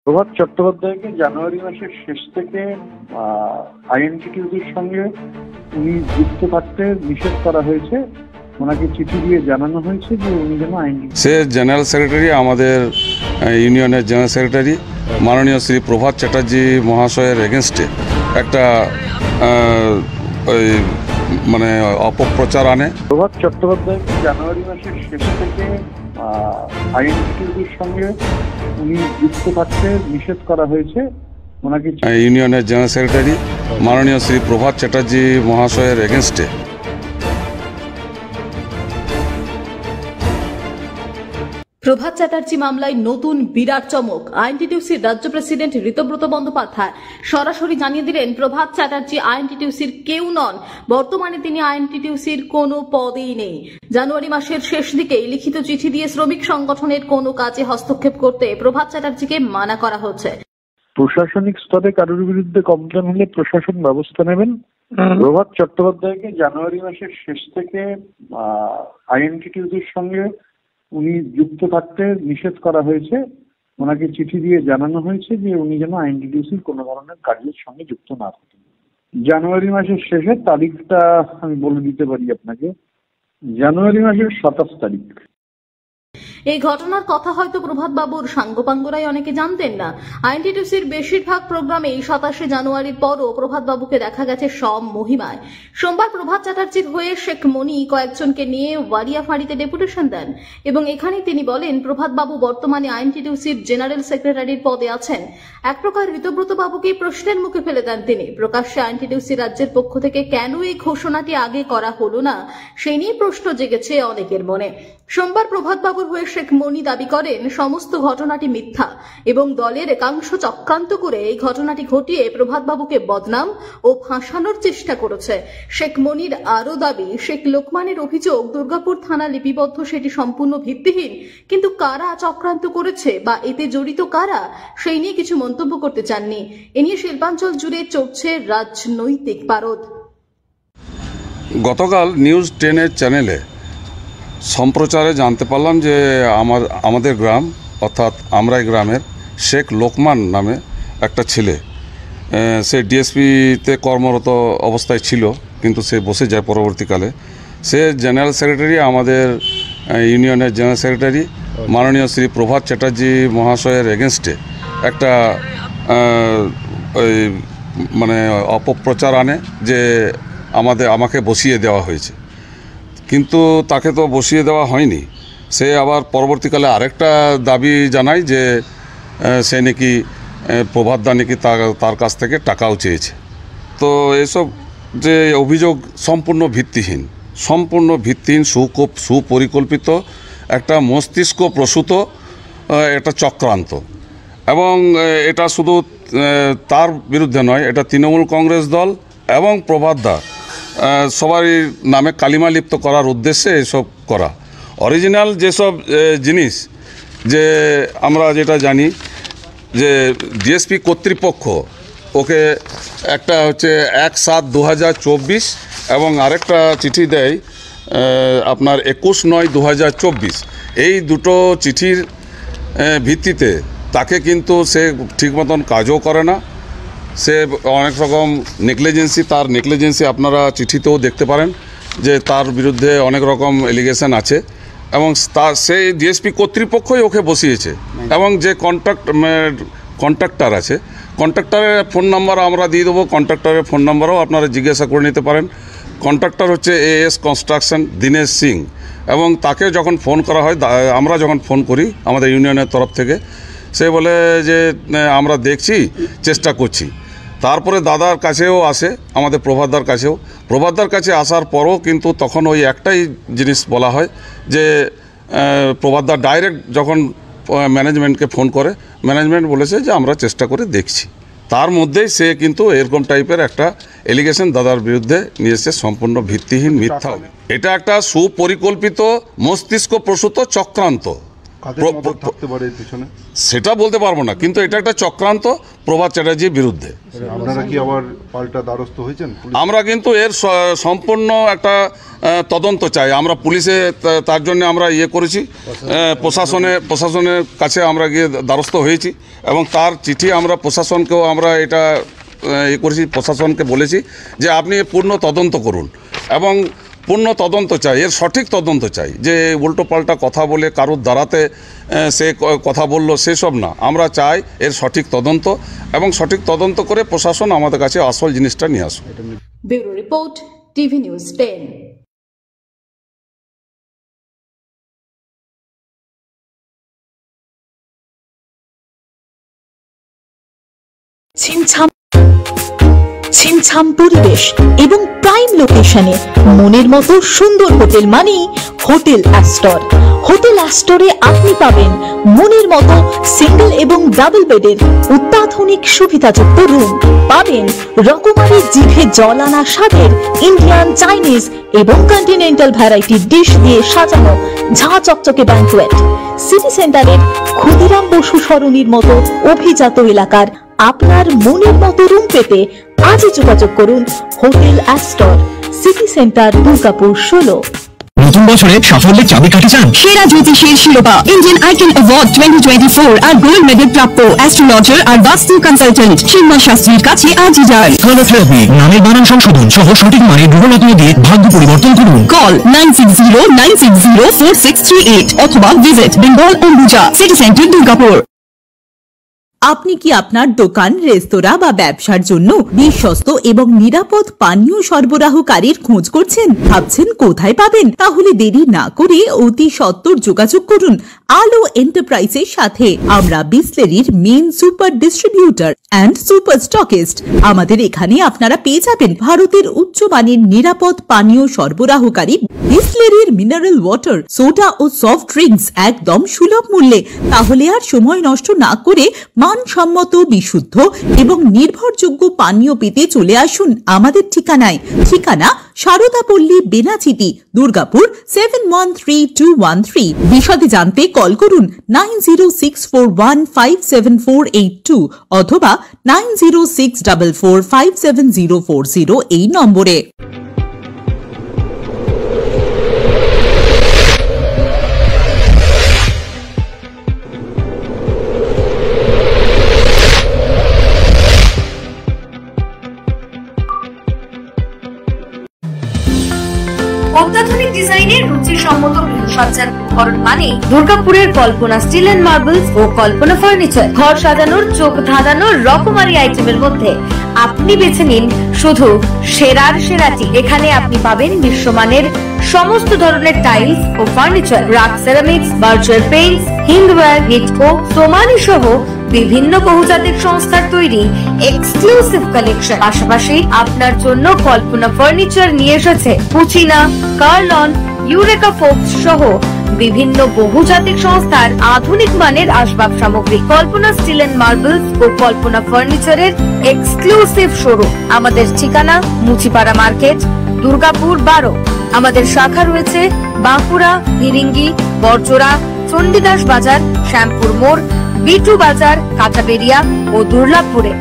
প্রভাত চট্টোপাধ্যায়কে জানুয়ারি মাসের শেষ থেকে আইএনটিটিউসির সঙ্গে উনি যুক্ত থাকতে নিষেধ করা হয়েছে। ওনাকে চিঠি দিয়ে জানানো হয়েছে যে উনি যেন সে জেনারেল সেক্রেটারি, আমাদের ইউনিয়নের জেনারেল সেক্রেটারি মাননীয় শ্রী প্রভাত চ্যাটার্জি মহাশয়ের এগেনস্টে একটা মানে অপপ্রচার আনে। প্রভাত চট্টোপাধ্যায়কে জানুয়ারি মাসের শেষ থেকে আইএনটিটিউসির সঙ্গে উনি যুক্ত থাকতে নিষেধ করা হয়েছে। ওনাকে ইউনিয়নের জেনারেল সেক্রেটারি মাননীয় শ্রী প্রভাত চ্যাটার্জি মহাশয়ের এগেনস্টে প্রভাত চ্যাটার্জি মামলায় নতুন বিরাট চমক। আইএনটিটিউসির রাজ্য প্রেসিডেন্ট ঋতব্রত বন্দ্যোপাধ্যায় সরাসরি জানিয়ে দিলেন প্রভাত চ্যাটার্জি আইএনটিটিউসির কেউ নন। বর্তমানে তিনি আইএনটিটিউসির কোনো পদেই নেই। জানুয়ারি মাসের শেষ দিকে লিখিত চিঠি দিয়ে শ্রমিক সংগঠনের কোনো কাজে হস্তক্ষেপ করতে প্রভাত চ্যাটার্জিকে মানা করা হচ্ছে। প্রশাসনিক স্তরে কারোর বিরুদ্ধে কমপ্লেন হলে প্রশাসন ব্যবস্থা নেবেন। প্রভাত চট্টোপাধ্যায়কে জানুয়ারি মাসের শেষ থেকে আইএনটিটিউসির সঙ্গে উনি যুক্ত থাকতে নিষেধ করা হয়েছে। ওনাকে চিঠি দিয়ে জানানো হয়েছে যে উনি যেন আইএনটিটিউসির কোনো ধরনের কাজের সঙ্গে যুক্ত না থাকেন। জানুয়ারি মাসের শেষের তারিখটা আমি বলে দিতে পারি আপনাকে, জানুয়ারি মাসের 27 তারিখ। এই ঘটনার কথা হয়তো প্রভাত বাবুর সাঙ্গপাঙ্গরাই অনেকে জানতেন না। আইএনটিটিউসির বেশিরভাগ প্রোগ্রামে 27 জানুয়ারির পরও প্রভাত বাবুকে দেখা গেছে সব মহিমায়। সোমবার প্রভাত চ্যাটার্জির হয়ে শেখ মনি কয়েকজনকে নিয়ে ওয়ারিয়া ফাঁড়িতে ডেপুটেশন দেন এবং এখানে তিনি বলেন প্রভাত বাবু বর্তমানে আইএনটিটিউসির জেনারেল সেক্রেটারির পদে আছেন। এক প্রকার ঋতব্রত বাবুকে প্রশ্নের মুখে ফেলে দেন তিনি। প্রকাশ্যে আইএনটিটিউসি রাজ্যের পক্ষ থেকে কেন এই ঘোষণাটি আগে করা হলো না সেই নিয়ে প্রশ্ন জেগেছে অনেকের মনে। সোমবার প্রভাত বাবুর হয়ে শেখ মনি দাবি করেন সমস্ত ঘটনাটি মিথ্যা এবং দলের একাংশ চক্রান্ত করে এই ঘটনাটি ঘটিয়ে প্রভাত বাবুকে বদনাম ও ফাঁসানোর চেষ্টা করেছে। শেখ মনির আরও দাবি শেখ লোকমানের অভিযোগ দুর্গাপুর থানা লিপিবদ্ধ সেটি সম্পূর্ণ ভিত্তিহীন, কিন্তু কারা চক্রান্ত করেছে বা এতে জড়িত কারা সেই নিয়ে কিছু মন্তব্য করতে চাননি। এ নিয়ে শিল্পাঞ্চল জুড়ে চলছে রাজনৈতিক পারদ। গতকাল নিউজ 10 চ্যানেলে সম্প্রচারে জানতে পারলাম যে আমাদের গ্রাম অর্থাৎ আমরাই গ্রামের শেখ লোকমান নামে একটা ছেলে, সে ডিএসপিতে কর্মরত অবস্থায় ছিল, কিন্তু সে বসে যায় পরবর্তীকালে। সে জেনারেল সেক্রেটারি, আমাদের ইউনিয়নের জেনারেল সেক্রেটারি মাননীয় শ্রী প্রভাত চ্যাটার্জি মহাশয়ের এগেনস্টে একটা মানে অপপ্রচার আনে যে আমাকে বসিয়ে দেওয়া হয়েছে, কিন্তু তাকে তো বসিয়ে দেওয়া হয়নি। সে আবার পরবর্তীকালে আরেকটা দাবি জানায় যে সে নাকি প্রভাতদা নাকি তার কাছ থেকে টাকাও চেয়েছে। তো এসব যে অভিযোগ সম্পূর্ণ ভিত্তিহীন, সুপরিকল্পিত একটা মস্তিষ্ক প্রসূত একটা চক্রান্ত। এবং এটা শুধু তার বিরুদ্ধে নয়, এটা তৃণমূল কংগ্রেস দল এবং প্রভাতদা সবারই নামে কালিমা লিপ্ত করার উদ্দেশ্যে এসব করা। অরিজিনাল যেসব জিনিস, যে আমরা যেটা জানি যে ডিএসপি কর্তৃপক্ষ ওকে একটা হচ্ছে 1/7/2024 এবং আরেকটা চিঠি দেয় আপনার 21/9/2024। এই দুটো চিঠির ভিত্তিতে তাকে কিন্তু সে ঠিক মতন কাজও করে না। সে অনেক রকম তার নেগলিজেন্সি আপনারা চিঠিতেও দেখতে পারেন যে তার বিরুদ্ধে অনেক রকম এলিগেশন আছে এবং সেই ডিএসপি কর্তৃপক্ষই ওকে বসিয়েছে। এবং যে কন্ট্রাক্টর আছে, কন্ট্রাক্টরের ফোন নাম্বার আমরা দিয়ে দেবো, কন্ট্রাক্টরের ফোন নাম্বারও আপনারা জিজ্ঞাসা করে নিতে পারেন। কন্ট্রাক্টর হচ্ছে AS কনস্ট্রাকশন দীনেশ সিং, এবং তাকে যখন ফোন করা হয়, আমরা যখন ফোন করি আমাদের ইউনিয়নের তরফ থেকে, সে বলে যে আমরা দেখছি, চেষ্টা করছি। তারপরে দাদার কাছেও আসে, আমাদের প্রভাতদার কাছে আসার পরও কিন্তু তখন ওই একটাই জিনিস বলা হয় যে প্রভাতদা ডাইরেক্ট যখন ম্যানেজমেন্টকে ফোন করে, ম্যানেজমেন্ট বলেছে যে আমরা চেষ্টা করে দেখছি। তার মধ্যেই সে কিন্তু এরকম টাইপের একটা এলিগেশন দাদার বিরুদ্ধে নিয়েছে, সম্পূর্ণ ভিত্তিহীন, মিথ্যা। এটা একটা সুপরিকল্পিত মস্তিষ্ক প্রসূত চক্রান্ত। থাকতে পারে পিছনে সেটা বলতে পারবো না, কিন্তু এটা একটা চক্রান্ত প্রভাত চ্যাটার্জির বিরুদ্ধে। আপনারা কি আবার পাল্টা দ্বারস্থ হয়েছেন? আমরা কিন্তু এর সম্পূর্ণ একটা তদন্ত চাই। আমরা পুলিশে তার জন্য আমরা করেছি, প্রশাসনের কাছে আমরা গিয়ে দ্বারস্থ হয়েছি এবং তার চিঠি আমরা প্রশাসনকেও আমরা এটা করেছি। প্রশাসনকে বলেছি যে আপনি পূর্ণ তদন্ত করুন এবং পূর্ণ তদন্ত চাই, এর সঠিক তদন্ত চাই। যে উল্টো পাল্টা কথা বলে কারোর দ্বারাতে সে কথা বলল সেসব না, আমরা চাই এর সঠিক তদন্ত এবং সঠিক তদন্ত করে প্রশাসন আমাদের কাছে আসল জিনিসটা নিয়ে আসুন। Bureau report, TV news 10। ছিমছাম পরিবেশ এবং প্রাইম লোকেশনে মনের মতো সুন্দর হোটেল মানে হোটেল অ্যাস্টর। হোটেল অ্যাস্টরে আপনি পাবেন মনের মতো সিঙ্গেল এবং ডাবল বেডের অত্যাধুনিক সুবিধাযুক্ত রুম, পাবেন রকমারি জিভে জল আনা স্বাদের ইন্ডিয়ান, চাইনিজ এবং কন্টিনেন্টাল ভ্যারাইটি ডিশ দিয়ে সাজানো ঝাঁ চকচকে ব্যাংকুয়েট। সিটি সেন্টারের ক্ষুদিরাম বসু সরণির মতো অভিজাত এলাকার আপনার মনের মতো রুম পেতে আজই যোগাযোগ করুন hotel Astor, city centre, Durgapur 16। নতুন বছরে সাফল্যের চাবিকাঠি চান? সেরা জ্যোতিষীর শিরোপা ইন্ডিয়ান আইকন অ্যাওয়ার্ড 2024 আর গোল্ড মেডেল প্রাপ্ত অ্যাস্ট্রোলজার আর বাস্তু কনসালটেন্ট শিবমা শাস্ত্রীর কাছে আজই যান। কলোথেরাপি, নামের বানান সংশোধন সহ সঠিক মানের গ্রহরত্ন দিয়ে ভাগ্য পরিবর্তন করুন। কল 9609604638 অথবা visit Bengal Ambuja, city centre, Durgapur. আপনি কি আপনার দোকান, রেস্তোরাঁ বা ব্যবসার জন্য বিশ্বস্ত এবং নিরাপদ পানীয় সরবরাহকারীর খোঁজ করছেন? ভাবছেন কোথায় পাবেন? তাহলে দেরি না করে অতি সত্বর যোগাযোগ করুন আলো এন্টারপ্রাইজের সাথে। আমরা বিসলেরির main super distributor and super stockist. আমাদের এখানে আপনারা পেয়ে যাবেন ভারতের উচ্চমানের নিরাপদ পানীয় সরবরাহকারী বিসলেরির মিনারেল ওয়াটার, সোডা ও সফট ড্রিঙ্কস একদম সুলভ মূল্যে। তাহলে আর সময় নষ্ট না করে মানসম্মত, বিশুদ্ধ এবং নির্ভরযোগ্য পানীয় পেতে চলে আসুন আমাদের ঠিকানায়। ঠিকানা সারদাপল্লী, বেনাচিটি, দুর্গাপুর 713213। বিশদে জানতে কল করুন 9064157482 অথবা 9064457040 এই নম্বরে। অত্যাধুনিক ডিজাইনের রুচিসম্মত গৃহসজ্জার উপকরণ মানে দুর্গাপুরের কল্পনা স্টিল এন্ড মার্বেলস ও কল্পনা ফার্নিচার। ঘর সাজানোর, চোখ ধাঁধানোর রকমারি আইটেমের মধ্যে আপনি বেছে নিন শুধু সেরার সেরাটি। এখানে আপনি পাবেন বিশ্বমানের সমস্ত ধরনের টাইলস ও furniture, RAK ceramics, Berger paints, Hindware, Hitco, Somany সহ বিভিন্ন বহুজাতিক সংস্থার তৈরি এক্সক্লুসিভ কালেকশন। পাশাপাশি আপনার জন্য কল্পনা ফার্নিচার নিয়ে এসেছে পুচিনা, কার্লন, ইউরেকা ফোক্স সহ বিভিন্ন বহুজাতিক সংস্থার আধুনিক মানের আসবাব সামগ্রী। কল্পনা স্টিল এন্ড মার্বেলস ও কল্পনা ফার্নিচারের এক্সক্লুসিভ শোরুম। আমাদের ঠিকানা মুচিপাড়া মার্কেট, দুর্গাপুর 12। আমাদের শাখা রয়েছে বাঁকুড়া, ফিরিঙ্গি, বড়জোড়া, চণ্ডীদাস বাজার, শ্যামপুর মোড়, বিটু বাজার, কাঁচাবেড়িয়া ও দুর্লাভপুরে।